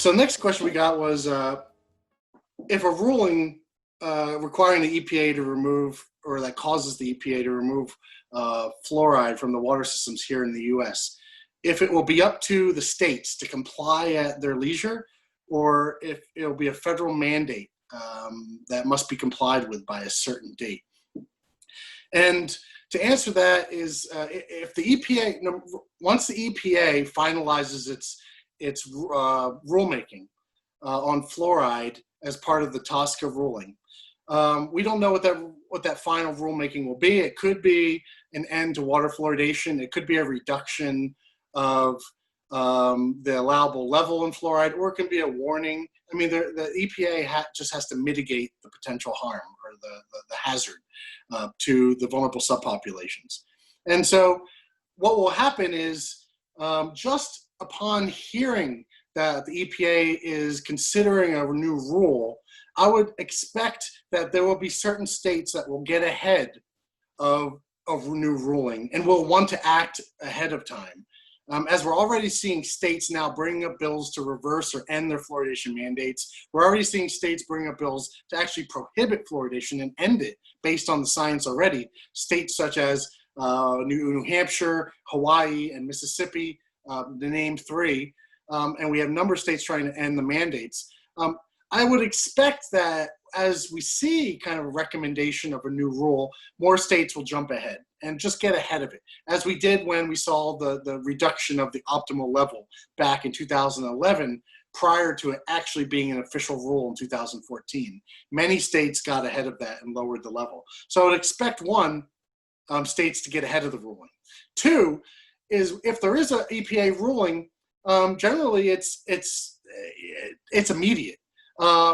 So the next question we got was if a ruling requiring the EPA to remove, or that causes the EPA to remove fluoride from the water systems here in the U.S., if it will be up to the states to comply at their leisure, or if it'll be a federal mandate that must be complied with by a certain date. And to answer that is if the EPA, once the EPA finalizes its rulemaking on fluoride as part of the TSCA ruling, we don't know what that final rulemaking will be. It could be an end to water fluoridation. It could be a reduction of the allowable level in fluoride, or it can be a warning. I mean, the EPA just has to mitigate the potential harm or the hazard to the vulnerable subpopulations. And so what will happen is just upon hearing that the EPA is considering a new rule, I would expect that there will be certain states that will get ahead of new ruling and will want to act ahead of time. As we're already seeing states now bringing up bills to reverse or end their fluoridation mandates, we're already seeing states bring up bills to actually prohibit fluoridation and end it based on the science already. States such as New Hampshire, Hawaii, and Mississippi, to name three, and we have a number of states trying to end the mandates. I would expect that as we see kind of a recommendation of a new rule, more states will jump ahead and just get ahead of it, as we did when we saw the reduction of the optimal level back in 2011, prior to it actually being an official rule in 2014. Many states got ahead of that and lowered the level. So I would expect one, states to get ahead of the ruling. Two is if there is an EPA ruling, generally it's immediate.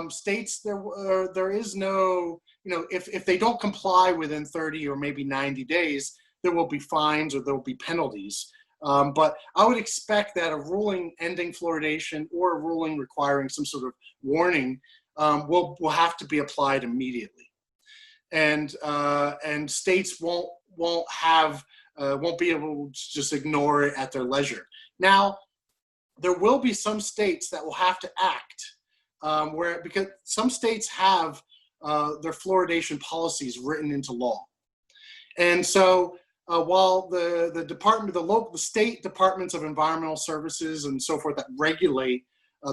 States, there is no, if they don't comply within 30 or maybe 90 days, there will be fines or there will be penalties. But I would expect that a ruling ending fluoridation or a ruling requiring some sort of warning will have to be applied immediately, and states won't be able to just ignore it at their leisure. Now, there will be some states that will have to act. Because some states have their fluoridation policies written into law, and so while the state departments of environmental services and so forth that regulate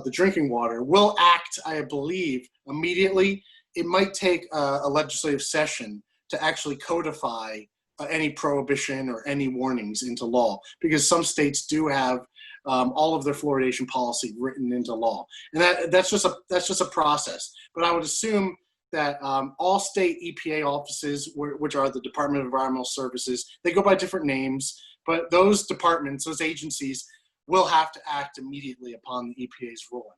the drinking water will act, I believe, immediately, it might take a legislative session to actually codify any prohibition or any warnings into law, because some states do have all of their fluoridation policy written into law, and that's just a process. But I would assume that all state EPA offices, which are the Department of Environmental Services, they go by different names, but those departments, those agencies, will have to act immediately upon the EPA's ruling.